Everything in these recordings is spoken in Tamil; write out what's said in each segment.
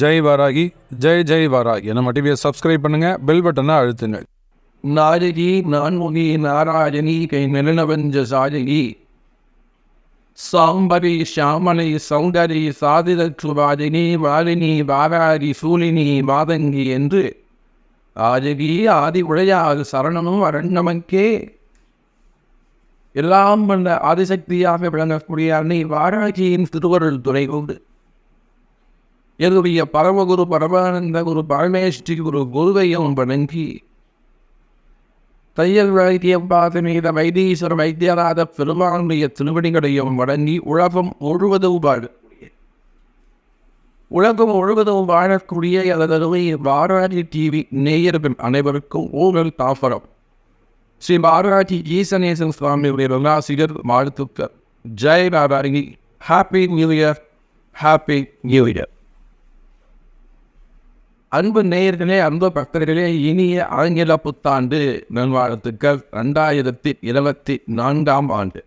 ஜெய் வாராகி, ஜெய் ஜெய் வாராகி. நம்ம டிவியை சப்ஸ்கிரைப் பண்ணுங்க, பெல் பட்டனை அழுத்துங்க. நாரகி நான்முகி நாராயணி கை நிலவஞ்ச சாரகி சாம்பரி ஷாமலை சௌந்தரி சாதிரற்றுவாதினி வாலினி வாராரி சூலினி மாதங்கி என்று ஆதிகி ஆதி உழையாது சரணமும் அரண்யமக்கே எல்லாம் வந்த ஆதிசக்தியாக விளங்கக்கூடிய அன்னை வாராகியின் திருவருள் துணை கொண்டு என்னுடைய பரமகுரு பரமானந்த குரு பரமேஸ்வரி குரு குருவையும் வணங்கி தையல் வைத்தியம் பாதமீத வைத்தீஸ்வர வைத்தியநாத பெருமானுடைய திருவடிகளையும் வணங்கி உலகம் முழுவதும் வாழக்கூடிய எனது பாராட்டி டிவி நேயர்கள் அனைவருக்கும் ஊழல் தாபரம் ஸ்ரீ பாராட்டி ஈசனேசன் சுவாமியுடைய ராசிகர் வாழ்த்துக்கள். ஜெய் பாராட்டி. Happy new year. Happy new year. அன்பு நேயர்களே, அன்பு பக்தர்களே, இனிய ஆங்கில புத்தாண்டு நல்வாழ்த்துக்கள். 2024 ஆண்டு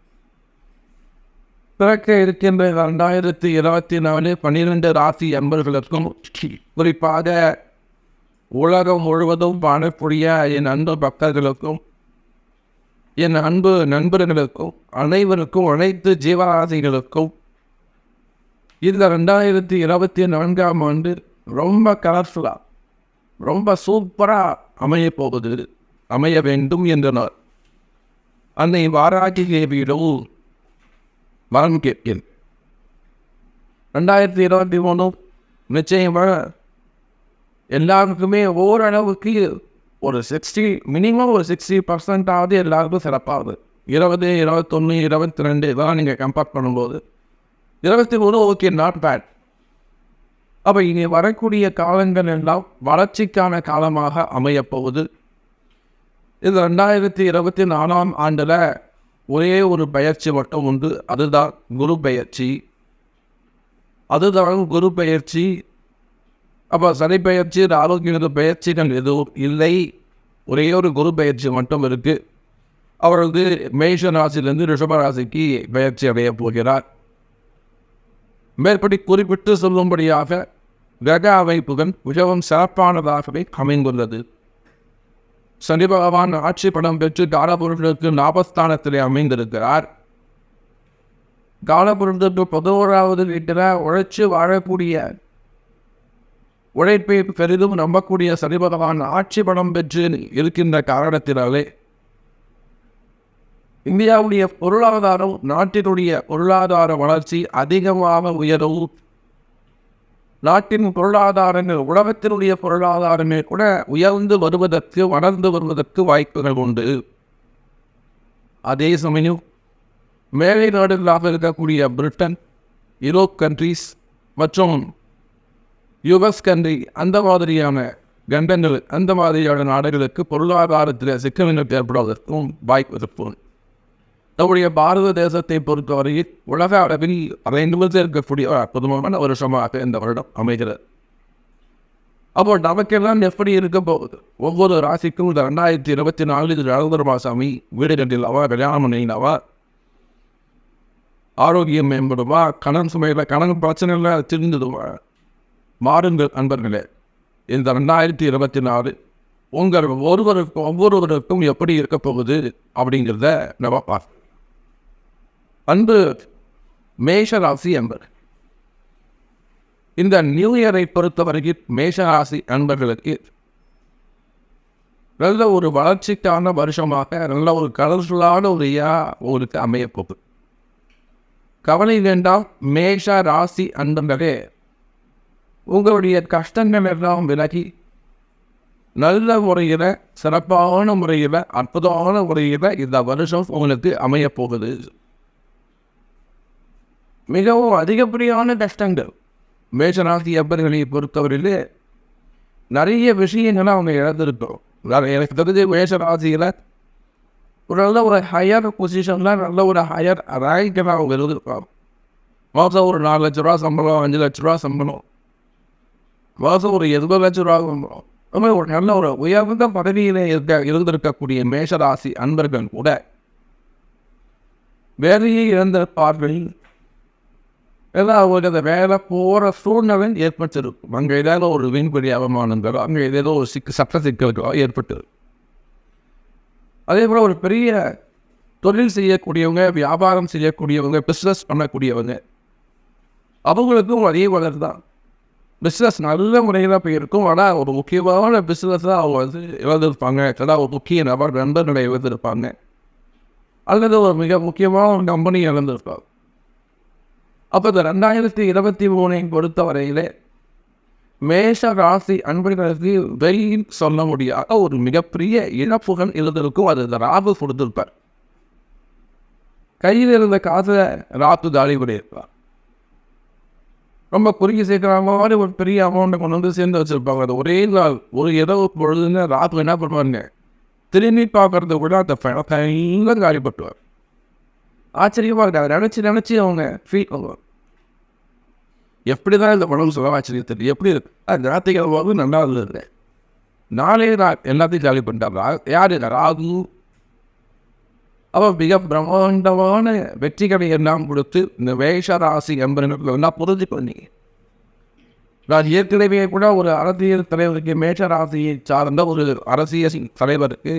பிறக்க இருக்கின்ற 2024 12 ராசி அன்பர்களுக்கும், குறிப்பாக உலகம் முழுவதும் வாழக்கூடிய என் அன்பு பக்தர்களுக்கும் என் அன்பு நண்பர்களுக்கும் அனைவருக்கும் அனைத்து ஜீவராசிகளுக்கும் இந்த 2024 ஆண்டு ரொம்ப கலர்ஃபுல்லாக ரொம்ப சூப்பராக அமைய வேண்டும் என்றனர் அன்னை வாராகி தேவியிடம் வரம் கேட்கிறேன். 2023 நிச்சயமாக எல்லாருக்குமே ஓரளவுக்கு ஒரு 60% எல்லாருக்கும் சிறப்பாகுது. 20, 21, 22 இதெல்லாம் நீங்கள் கம்பேர் பண்ணும்போது 23 ஓகே, நாட் பேட். அப்போ இங்கே வரக்கூடிய காலங்கள் எல்லாம் வளர்ச்சிக்கான காலமாக அமையப்போகுது. இது 2024 ஆண்டில் ஒரே ஒரு பயிற்சி மட்டும் உண்டு, அதுதான் குரு பயிற்சி. அப்போ சனி பயிற்சி, ஆரோக்கிய பயிற்சிகள் எதுவும் இல்லை, ஒரே ஒரு குரு பயிற்சி மட்டும் இருக்குது. அவர் மேஷ ராசியிலிருந்து ரிஷப ராசிக்கு பயிற்சி அடைய போகிறார். மேற்படி குறிப்பிட்டு சொல்லும்படியாக கிரக அமைப்புகள் மிகவும் சிறப்பானதாகவே அமைந்துள்ளது. சனி பகவான் ஆட்சி படம் பெற்று காலபுருஷனுக்கு லாபஸ்தானத்திலே அமைந்திருக்கிறார். காலபுருஷனுக்கு 11வது வீட்டில் உழைச்சு வாழக்கூடிய, உழைப்பை பெரிதும் நம்பக்கூடிய சனி பகவான் ஆட்சி படம் பெற்று இருக்கின்ற காரணத்தினாலே இந்தியாவுடைய பொருளாதாரம், நாட்டினுடைய பொருளாதார வளர்ச்சி அதிகமாக உயரவும், நாட்டின் பொருளாதாரங்கள், உலகத்தினுடைய பொருளாதாரமே கூட உயர்ந்து வருவதற்கு, வளர்ந்து வருவதற்கு வாய்ப்புகள் உண்டு. அதே சமயம் மேலை நாடுகளாக இருக்கக்கூடிய பிரிட்டன், யூரோப் கண்ட்ரீஸ் மற்றும் யுஎஸ் கண்ட்ரி, அந்த மாதிரியான கண்டங்கள், அந்த மாதிரியான நாடுகளுக்கு பொருளாதாரத்தில் சிக்கல்கள் ஏற்படுவதற்கும் வாய்ப்பு இருக்கும். நம்முடைய பாரத தேசத்தை பொறுத்தவரையில் உலக அளவில் அனைந்து இருக்கக்கூடிய அற்புதமான வருஷமாக இந்த வருடம் அமைகிறது. அப்போ நமக்கெல்லாம் எப்படி இருக்க போகுது? ஒவ்வொரு ராசிக்கும் இந்த 2024 நவம்பர் மாதம் வீடு கட்டிலவா, கல்யாணம் பண்ணினவா, ஆரோக்கியம் மேம்படுவா, கடன் சுமையில் கடன் பிரச்சனைகள் தெரிஞ்சிடுவா. மாறுங்கள் அன்பர்களே, இந்த 2024 உங்கள் ஒவ்வொருவருக்கும் எப்படி இருக்க போகுது அப்படிங்கிறத நம்ம பார்ப்போம். அன்பு மேஷராசி அன்பர், இந்த நியூ இயரை பொறுத்தவரையில் மேஷராசி அன்பர்களுக்கு நல்ல ஒரு வளர்ச்சிக்கான வருஷமாக, நல்ல ஒரு கலர்ஃபுல்லான ஒரு உங்களுக்கு அமையப்போகுது. கவலை வேண்டாம் மேஷ ராசி அன்பர்களே, உங்களுடைய கஷ்டங்கள் எல்லாம் விலகி நல்ல முறையில், சிறப்பான முறையில், அற்புதமான முறையில் இந்த வருஷம் உங்களுக்கு அமையப்போகுது. மிகவும் அதிகப்படியான கஷ்டங்கள் மேஷராசி அப்பர்களை பொறுத்தவரையில் நிறைய விஷயங்களை அவங்க இழந்திருக்கிறோம். எனக்கு தெரிஞ்ச மேஷராசியில் ஒரு நல்ல ஒரு ஹையர் பொசிஷனில், நல்ல ஒரு ஹையர் ரேங்கில் அவங்க இருந்திருப்பாங்க. மாதம் ஒரு 4 லட்ச ரூபா சம்பளம், 5 லட்ச ரூபா சம்பளம், மாதம் ஒரு 70 லட்ச ரூபா சம்பளம், ஒரு நல்ல ஒரு உயர்ந்த பதவியில் இருந்திருக்கக்கூடிய மேஷராசி அன்பர்கள் கூட வேலையை இழந்திருப்பார்கள். ஏன்னா அவங்களுக்கு அந்த வேலை போகிற சூழ்நிலை ஏற்பட்டிருக்கும். அங்கே ஏதாவது ஒரு வீண்படி அவமானங்களோ அங்கே ஏதோ ஒரு சட்ட சிக்கல்களோ ஏற்பட்டிருக்கும். அதே போல் ஒரு பெரிய தொழில் செய்யக்கூடியவங்க, வியாபாரம் செய்யக்கூடியவங்க, பிஸ்னஸ் பண்ணக்கூடியவங்க, அவங்களுக்கும் அதே வளர் தான். பிஸ்னஸ் நல்ல முறையில் போயிருக்கும். ஆனால் ஒரு முக்கியமான பிஸ்னஸாக அவங்க இழந்திருப்பாங்க. ஒரு முக்கிய நண்பர்களை இழந்திருப்பாங்க. அல்லது ஒரு மிக முக்கியமான ஒரு கம்பெனி இழந்திருப்பாங்க. அப்போ இந்த 2023 பொறுத்தவரையிலே மேஷ ராசி அன்பர்களுக்கு வெளியில் சொல்ல முடியாத ஒரு மிகப்பெரிய இழப்புகள் இருந்திருக்கும். அது இந்த ராகு கொடுத்திருப்பார். கையில் இருந்த காசை ராகு தாலி பண்ணியிருப்பார். ரொம்ப குறுகி சேர்க்கிற மாதிரி ஒரு பெரிய அமௌண்ட்டை கொண்டு வந்து சேர்ந்து வச்சுருப்பாங்க. அது ஒரே நாள் ஒரு இரவு பொழுதுன்னு ராகு என்ன பண்ணுவாங்க, திரும்பி பார்க்கறத கூட அந்த பணத்தை எல்லாம் காலிப்பட்டுவார். ஆச்சரியமாக இருக்காது. நினச்சி அவங்க ஃபீல் பண்ணுவாங்க, எப்படி தான் இந்த படம் சொல்ல ஆச்சரியத்தில் எப்படி இருக்கு. அந்த ஞாயிற்றுக்கிழமை நல்லா இருந்தது. நாளே நான் எல்லாத்தையும் ஜாலி பண்ணிட்டாங்க. யார் ராகு? அவன் மிக பிரம்மாண்டமான வெற்றிகளை எல்லாம் கொடுத்து இந்த மேஷ ராசி என்பவர்கள் எல்லாம் புரிஞ்சுக்கொண்டீங்க. நான் ஏற்கனவே கூட ஒரு அரசியல் தலைவருக்கு, மேஷ ராசியை சார்ந்த ஒரு அரசியல் தலைவருக்கு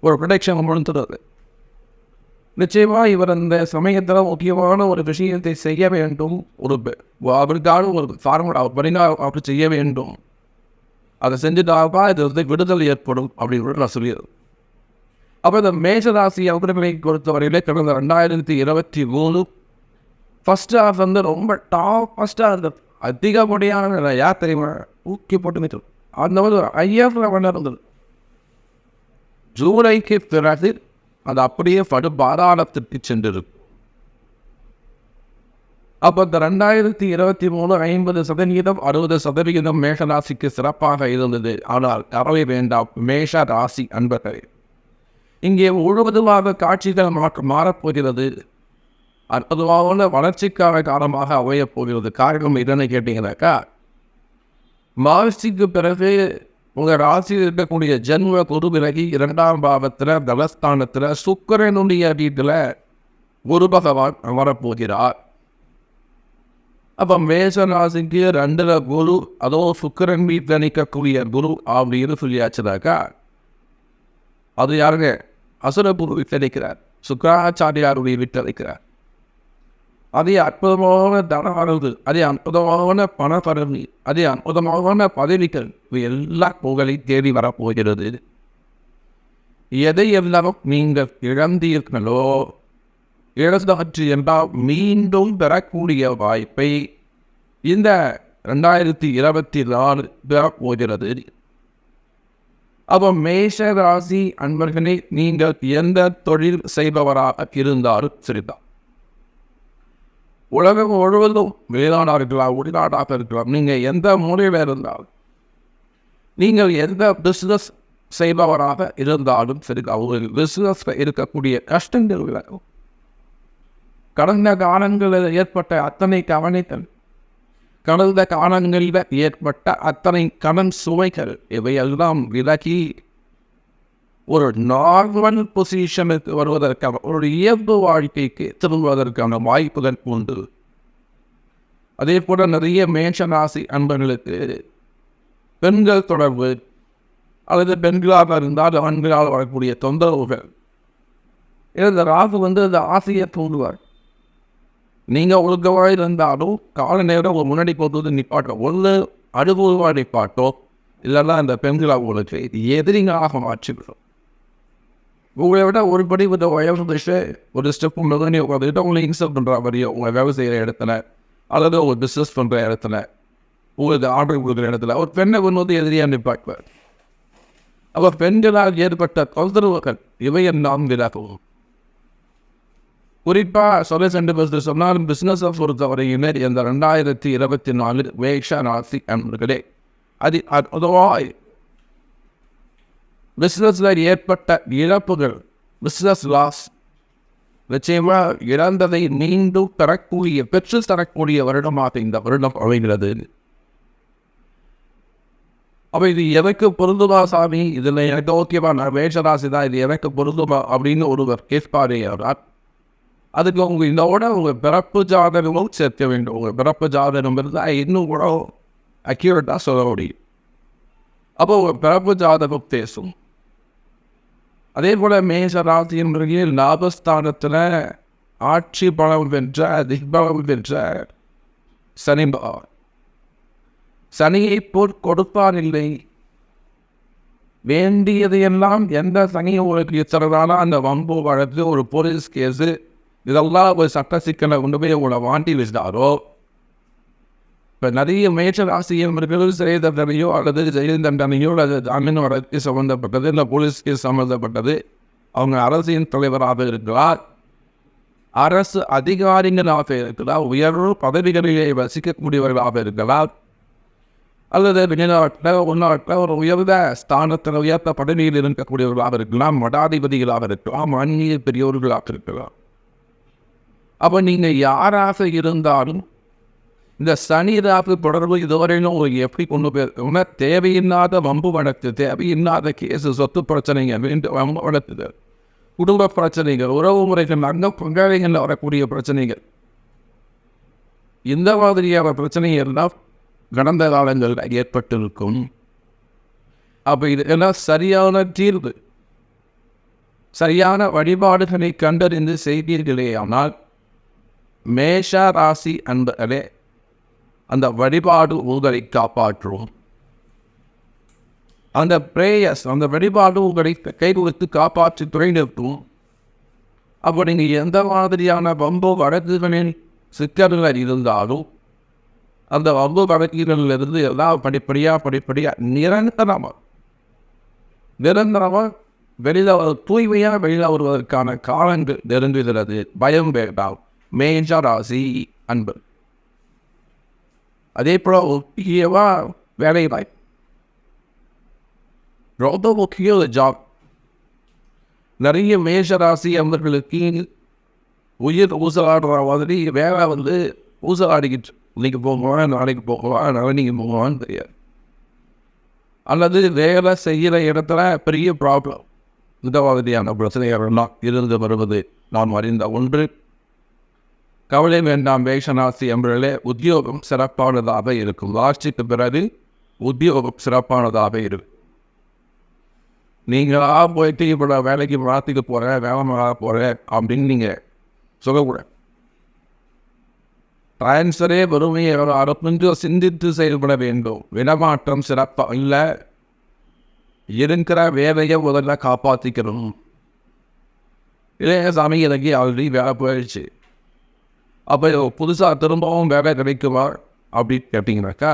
ஒரு ப்ரொடெக்ஷன் கொடுத்துறது. நிச்சயமாக இவர் அந்த சமயத்தில் முக்கியமான ஒரு விஷயத்தை செய்ய வேண்டும். அவருக்கான ஒரு ஃபார்முலா அப்படி செய்ய வேண்டும். அதை செஞ்சுட்டாப்பா இது விடுதலை ஏற்படும் அப்படின்னு நான் சொல்லிடுறேன். அப்போ இந்த மேஷராசி அவர்களை பொறுத்தவரையிலே கடந்த 2023 ஃபஸ்ட் ஹாஃப் வந்து ரொம்ப ஃபஸ்ட்டாக இருந்தது. அதிகப்படியான யார் தெரியுமா ஊக்கி போட்டு நிற்கும். அந்த மாதிரி ஒரு ஐயாயிரம் இருந்தது. ஜூலைக்கு பிறகு அது அப்படியே பாதாளத்திற்கு சென்றிருக்கும். அப்போ இந்த 2023 50%, 60% மேஷராசிக்கு சிறப்பாக இருந்தது. ஆனால் கவலை வேண்டாம் மேஷ ராசி அன்பர்களே, இங்கே முழுவதுமாக காட்சிகள் மாறப்போகிறது. அற்புதமான வளர்ச்சிக்கான காலமாக அமையப் போகிறது. காரணம் என்னன்னு கேட்டீங்கன்னாக்கா, மார்ச்சுக்கு பிறகு உங்கள் ராசியில் இருக்கக்கூடிய ஜென்ம குரு விலகி 2ஆம் பாவத்தில் தனஸ்தானத்தில் சுக்கிரனுடைய வீட்டில் குரு பகவான் அமரப்போகிறார். அப்போ மேஷ ராசிக்கு 2ல் குரு, அதோ சுக்கிரன் வீட்டில் நிற்கக்கூடிய குரு அப்படின்னு சொல்லியாச்சுனாக்கா, அது யாருங்க? அசுரகுரு வீட்டில் நிற்கிறார். சுக்கராச்சாரியாருடைய வீட்டில் நிற்கிறார். அதே அற்புதமான தனவரவு, அதே அற்புதமான பணப்பரவி, அதே அற்புதமான பதவிகள், இவை எல்லா புகழை தேடி வரப்போகிறது. எதையெல்லாம் நீங்கள் இழந்தீர்களோ, இழந்தவற்று எல்லாம் மீண்டும் பெறக்கூடிய வாய்ப்பை இந்த 2024 பெறப்போகிறது. அப்போ மேஷ ராசி அன்பர்களே, நீங்கள் எந்த தொழில் செய்பவராக இருந்தாலும் சரிதான், உலகம் முழுவதும் வெளிநாடாக இருக்கலாம், உள்நாடாக இருக்கலாம், நீங்கள் எந்த மூலையில் இருந்தாலும், நீங்கள் எந்த பிஸ்னஸ் செய்பவராக இருந்தாலும் சரிதான், ஒரு பிஸ்னஸ் இருக்கக்கூடிய கஷ்டங்கள் விலகும். கடந்த காலங்களில் ஏற்பட்ட அத்தனை கவனித்தல், கடந்த காலங்களில் ஏற்பட்ட அத்தனை கடன் சுமைகள், இவையெல்லாம் விலகி ஒரு நார்மல் பொசிஷனுக்கு வருவதற்கான, ஒரு இயல்பு வாழ்க்கைக்கு திரும்புவதற்கான வாய்ப்புகள் உண்டு. அதே போல நிறைய மேஷராசி அன்பர்களுக்கு பெண்கள் தொடர்பு அல்லது பெண்களாக இருந்தால் ஆண்களால் வரக்கூடிய தொந்தரவுகள், இந்த ராகு அந்த ஆசையை தூண்டுவார். நீங்கள் ஒழுங்கமாக இருந்தாலும் கால நேரம் ஒரு முன்னாடி போகிறது நிப்பாட்டும், ஒன்று அனுபவமாக நிப்பாட்டும், இல்லைன்னா அந்த பெண்களாக உங்களுக்கு எதிரிகளாக மாற்றிவிடும். உங்களை விட ஒரு படி ஒரு ஸ்டெப் உள்ளது உங்கள்கிட்ட உங்களை இன்சல்ட் பண்ணுற மாதிரியோ, உங்கள் வேலை செய்கிற இடத்துல அல்லது ஒரு பிஸ்னஸ் பண்ணுற இடத்துல, உங்களுக்கு ஆர்டர் கொடுக்குற இடத்துல ஒரு பெண்ணை கொண்டு எதிரியாக நிப்பாட்டுவார். அப்போ பெண்களால் ஏற்பட்ட தொந்தரவுகள் இவையெல்லாம் விலகும். குறிப்பாக சொன்னாலும் பிஸ்னஸை பொறுத்தவரையுமே இந்த 2024 மேஷ ராசி அன்பர்களே, அது அற்புதமாய் பிஸ்னஸில் ஏற்பட்ட இழப்புகள், பிஸ்னஸ் லாஸ், நிச்சயமாக இழந்ததை மீண்டும் பெற்று தரக்கூடிய வருடமாக இந்த வருடம் அமைகிறது. அப்போ இது எனக்கு பொருந்துமா சாமி, இதில் எனக்கு ஓகேவா, நான் மேஷராசி தான், இது எனக்கு பொருந்துமா அப்படின்னு ஒருவர் கேட்பாரே ஆனால், அதுக்கு உங்கள் இதோட உங்கள் பிறப்பு ஜாதகமும் சேர்க்க வேண்டும். உங்கள் பிறப்பு ஜாதகம் இருந்தால் இன்னும் கூட அக்யூரேட்டாக சொல்ல முடியும். அப்போ உங்கள் பிறப்பு ஜாதகம் பேசும். அதே போல் மேஷ ராசி என்பது லாபஸ்தானத்தில் ஆட்சி பலம் பெற்ற திக்பலம் பெற்ற சனி பகவான். சனியை போல் கொடுப்பார் இல்லை. வேண்டியதையெல்லாம் எந்த சனி உங்களுக்கு இருக்கிறதால அந்த வம்பு வழக்கு ஒரு போலீஸ் கேஸு இதெல்லாம் ஒரு சட்ட சிக்கலை கொண்டு போய் உங்களை வாண்டி வச்சிட்டாரோ. இப்போ நிறைய மேஷ ராசியவர்கள் சிறை தண்டனையோ அல்லது ஜெயில் தண்டனையோ அல்லது ஜாமீன் வழக்கு சம்மந்தப்பட்டது இல்லை போலீஸ் கேஸ் சம்மந்தப்பட்டது. அவங்க அரசியல் தலைவராக இருக்கிறார், அரசு அதிகாரிகளாக இருக்கிறார், உயர்வு பதவிகளிலே வசிக்கக்கூடியவர்களாக இருக்கிறார், அல்லது வெளிநாட்டில் உள்நாட்டில் ஒரு உயர்ந்த ஸ்தானத்தில் உயர்ந்த பதவியில் இருக்கக்கூடியவர்களாக இருக்கலாம், மடாதிபதிகளாக இருக்கலாம், ஆன்மீக பெரியவர்களாக இருக்கலாம். அப்போ நீங்கள் யாராக இருந்தாலும் இந்த சனி ராசி தொடர்பு இதுவரையிலும் எப்படி கொண்டு போயிருக்கோம்னா, தேவையில்லாத வம்பு வழக்கு, தேவையில்லாத கேஸு, சொத்து பிரச்சனைகள், வம்பு வழக்குது, குடும்ப பிரச்சனைகள், உறவு முறைகள், அங்க பங்காளிகளில் வரக்கூடிய பிரச்சனைகள், இந்த மாதிரியான பிரச்சனைகள் எல்லாம் கடந்த காலங்களில் ஏற்பட்டிருக்கும். அப்போ இதெல்லாம் சரியான தீர்வு, சரியான வழிபாடுகளை கண்டறிந்து செய்தீர்களேயானால் மேஷ ராசி அன்பர்களே அந்த வழிபாடு உங்களை காப்பாற்றும். அந்த பிரேயர்ஸ், அந்த வழிபாடு உங்களை கை கொடுத்து காப்பாற்றி துணை நிறுத்தும். அப்போ நீங்கள் எந்த மாதிரியான வம்பு வழக்குகளின் சிக்கல்கள் இருந்தாலும் அந்த வம்பு வழக்குகளிலிருந்து எல்லாம் படிப்படியாக நிரந்தரமாக வெளியில் தூய்மையாக வெளியில் வருவதற்கான காலங்கள் நெருங்குகிறது. பயம் வேண்டாம் மேஷ ராசி அன்பு. அதே போல் முக்கியமாக வேலை வாய்ப்பு, ரொம்ப முக்கியம் ஜாப். நிறைய மேஷ ராசி அன்பர்களுக்கு உயிர் ஊசலாடுற மாதிரி வேலை ஊசலாடிக்கிட்டு இன்னைக்கு போகலாம், நாளைக்கு போகலாம், நாளைக்கு போகலான்னு தெரியாது. அல்லது வேலை செய்கிற இடத்துல பெரிய ப்ராப்ளம், இந்த மாதிரியான பிரச்சனைகள்லாம் இருந்து வருவது நாம் அறிந்த ஒன்று. கவலை வேண்டாம் மேஷ ராசி அன்பர்களே, உத்தியோகம் சிறப்பானதாக இருக்கும். ஆட்சிக்கு பிறகு உத்தியோகம் சிறப்பானதாக இருக்கும். நீங்களாக போயிட்டு இப்போ வேலைக்கு மாற்றிக்க போகிறேன், வேலை மாற போகிறேன் அப்படின்னு நீங்கள் சொல்லக்கூடாது. டிரான்ஸ்ஃபரே வறுமையை கொஞ்சம் சிந்தித்து செயல்பட வேண்டும். விடமாற்றம் சிறப்பாக இல்லை, இருக்கிற வேலையை முதல்ல காப்பாற்றிக்கணும். இளைய சாமி எனக்கு ஆல்ரெடி வேலை போயிடுச்சு, அப்போ புதுசாக திரும்பவும் வேலை கிடைக்குமா அப்படின்னு கேட்டிங்கனாக்கா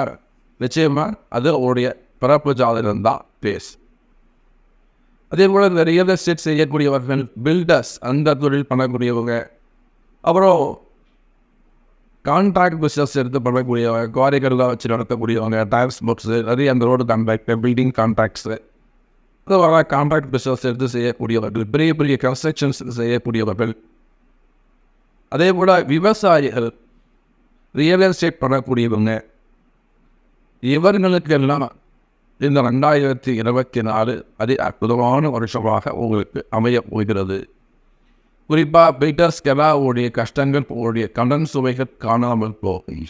நிச்சயமாக அது அவருடைய பிறப்பு ஜாதகம் தான் பேஸ். அதே போல் இந்த ரியல் எஸ்டேட் செய்யக்கூடியவர்கள், பில்டர்ஸ், அந்த தொழில் பண்ணக்கூடியவங்க, அப்புறம் கான்ட்ராக்ட் பிஸ்னஸ் எடுத்து பண்ணக்கூடியவங்க, குவாரிகள்லாம் வச்சு நடத்தக்கூடியவங்க, டிரான்ஸ்போர்ட்ஸு, நிறைய அந்த ரோடு கான்ட்ராக்ட், பில்டிங் கான்ட்ராக்ட்ஸு, வர கான்ட்ராக்ட் பிஸ்னஸ் எடுத்து செய்யக்கூடியவர்கள், பெரிய பெரிய கன்ஸ்ட்ரக்ஷன்ஸ் செய்யக்கூடியவர்கள், அதே போல் விவசாயிகள், ரியல் எஸ்டேட் பண்ணக்கூடியவங்க, இவர்களுக்கெல்லாம் இந்த 2024 அதி அற்புதமான வருஷமாக உங்களுக்கு அமைய போகிறது. குறிப்பாக பில்டர்ஸ்கெல்லாம் உங்களுடைய கஷ்டங்கள், உங்களுடைய கடன் சுமைகள் காணாமல் போகும்.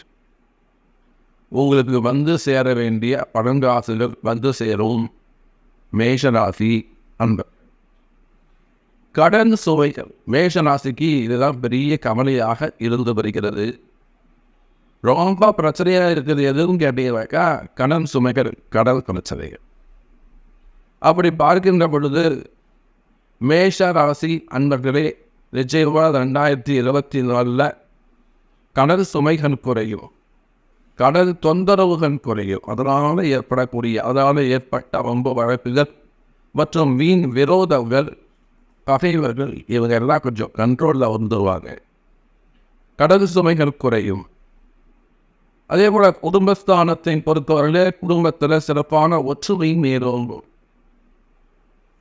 உங்களுக்கு சேர வேண்டிய பணங்காசுகள் சேரும். மேஷராசி அன்பர். கடன் சுமைகள் மேஷராசிக்கு இதுதான் பெரிய கவலையாக இருந்து வருகிறது. ரொம்ப பிரச்சனையாக இருக்கிறது எதுவும் கேட்டீங்கன்னாக்கா கடன் சுமைகள், கடன் பிரச்சனைகள். அப்படி பார்க்கின்ற பொழுது மேஷ ராசி அன்பர்களே நிச்சயமாக 2024 கடன் சுமைகள் குறையும், கடன் தொந்தரவுகள் குறையும். அதனால் ஏற்பட்ட வம்பு வழக்குகள் மற்றும் வீண் விரோதங்கள், பகைவர்கள், இவங்க எல்லாம் கொஞ்சம் கண்ட்ரோலில் வந்துடுவாங்க. கடன் சுமைகள் குறையும். அதே போல் குடும்பஸ்தானத்தை பொறுத்தவரையிலே குடும்பத்தில் சிறப்பான ஒற்றுமை மேலோங்கும்.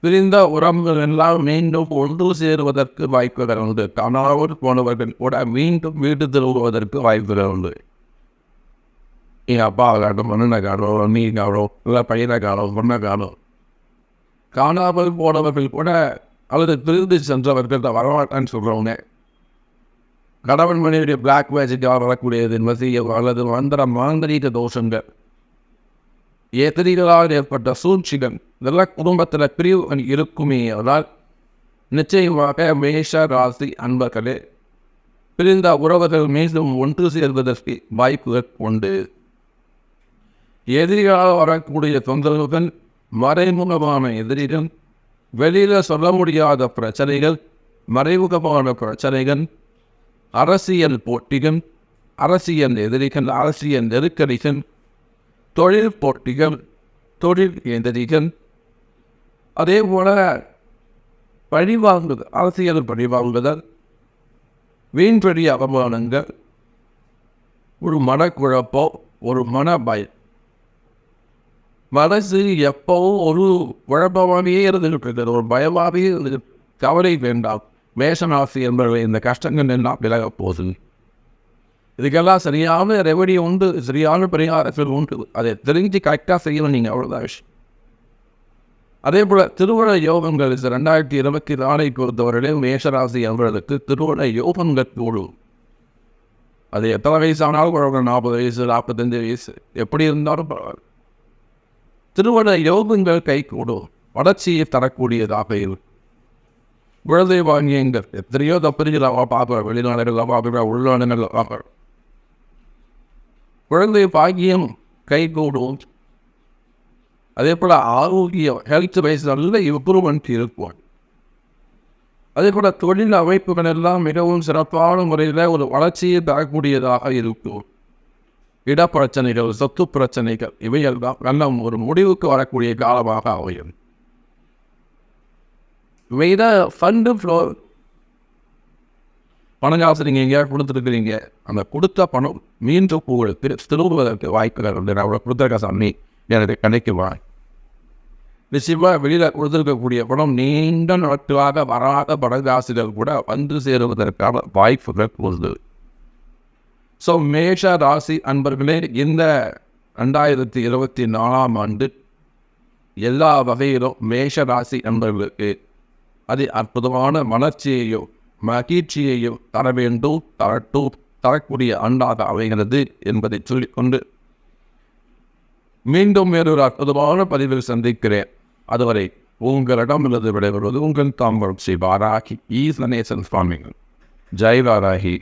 பிரிந்த உறவுகள் எல்லாம் மீண்டும் ஒன்று சேருவதற்கு வாய்ப்புகள் உண்டு. கணவர் போனவர்கள் கூட மீண்டும் வீடு திரும்புவதற்கு வாய்ப்புகள் உண்டு. என் அப்பா காலம், மண்ணை காலம், நீ காலம், இல்லை பையனை காலம், பொண்ணை காலம். காணாமல் போனவர்கள் கூட அல்லது பிரிந்து சென்றவர்கள் வரமாட்டான்னு சொல்கிறவங்க கணவன் மனைவியுடைய பிளாக் மேஜிக்காக வரக்கூடியது வசியம் அல்லது மந்திர மாந்திரீக தோஷங்கள், எதிரிகளால் ஏற்பட்ட சூழ்ச்சிகள், இதெல்லாம் குடும்பத்தில் பிரிவுகள் இருக்குமே ஆனால் நிச்சயமாக மேஷ ராசி அன்பர்களே பிரிந்த உறவுகள் மீண்டும் ஒன்று சேர்வதற்கு வாய்ப்புகள் உண்டு. எதிரிகளாக வரக்கூடிய தொந்தரவுகள், மறைமுகமான எதிரிகள், வெளியில் சொல்ல முடியாத பிரச்சனைகள், மறைமுகமான பிரச்சனைகள், அரசியல் போட்டிகள், அரசியல் எதிரிகள், அரசியல் நெருக்கடிகள், தொழில் போட்டிகள், தொழில் எதிரிகள், அதே போல பழிவாங்குதல், அரசியல் பழிவாங்குதல், வீண்வெளி அவமானங்கள், ஒரு மனக்குழப்பம், ஒரு மன பயம். மனசு எப்பவும் ஒரு குழப்பமாகவே இருந்துகிட்டு, ஒரு பயமாகவே இருந்து. கவலை வேண்டாம், மேஷராசி என்பவர்கள் இந்த கஷ்டங்கள் எல்லாம் விலகப் போகுது. இதுக்கெல்லாம் சரியான ரெவடி உண்டு, சரியான பரிகாரங்கள் உண்டு. அதை தெரிஞ்சு கரெக்டாக செய்யணும் நீங்கள், அவ்வளோதான் விஷயம். அதே போல் திருமண யோகங்கள் 2024 பொறுத்தவரையிலே மேஷராசி என்பவர்களுக்கு திருமண யோகங்கள் கூடும். அது எத்தனை வயசானாலும் 40 வயசு 45 வயசு எப்படி இருந்தாலும் பரவாயில்ல, திருமண யோகங்கள் கை கூடும், வளர்ச்சியை தரக்கூடியதாக இருக்கும். குழந்தை வாங்கியங்கள் எத்தனையோ தப்பறிகளாக பார்க்குறோம், வெளிநாடுகளில் பார்க்குறோம், உள்நாடுகளில் பார்க்குறோம். குழந்தை பாக்கியம் கை கூடும். அதே போல் ஆரோக்கியம், ஹெல்த் வைஸ் நல்ல இம்ப்ரூவ்மெண்ட் இருக்கும். அதே போல் தொழில் அமைப்புகள் எல்லாம் மிகவும் சிறப்பான முறையில் ஒரு வளர்ச்சியை தரக்கூடியதாக இருக்கும். இடப்பிரச்சனைகள், சொத்து பிரச்சனைகள் இவையெல்லாம் நல்ல ஒரு முடிவுக்கு வரக்கூடிய காலமாக அமையும். இவைதான் ஃபண்டு ஃப்ளோ. பண காசு நீங்கள் எங்கேயாவது கொடுத்துருக்குறீங்க, அந்த கொடுத்த பணம் மீண்டும் உங்களுக்கு திரும்புவதற்கு வாய்ப்புகள் வந்து நான் கொடுத்த காசு எனக்கு கிடைக்குமா? நிச்சயமாக வெளியில் கொடுத்துருக்கக்கூடிய பணம் நீண்ட நாட்களாக வராத பணகாசுகள் கூட வந்து சேருவதற்கான வாய்ப்புகள் உண்டு. ஸோ மேஷ ராசி அன்பர்களே, இந்த 2024ஆம் ஆண்டு எல்லா வகையிலும் மேஷ ராசி அன்பர்களுக்கு அது அற்புதமான வளர்ச்சியையும் மகிழ்ச்சியையும் தர வேண்டும், தரக்கூடிய ஆண்டாக அமைகிறது என்பதை சொல்லிக்கொண்டு மீண்டும் வேறொரு அற்புதமான பதிவில் சந்திக்கிறேன். அதுவரை உங்களிடமிருந்து விடைபெறுவது உங்கள் தாம்பரம் ஸ்ரீ வாராகி ஈஸ்வரேசன் சுவாமிகள். ஜெய் வாராகி.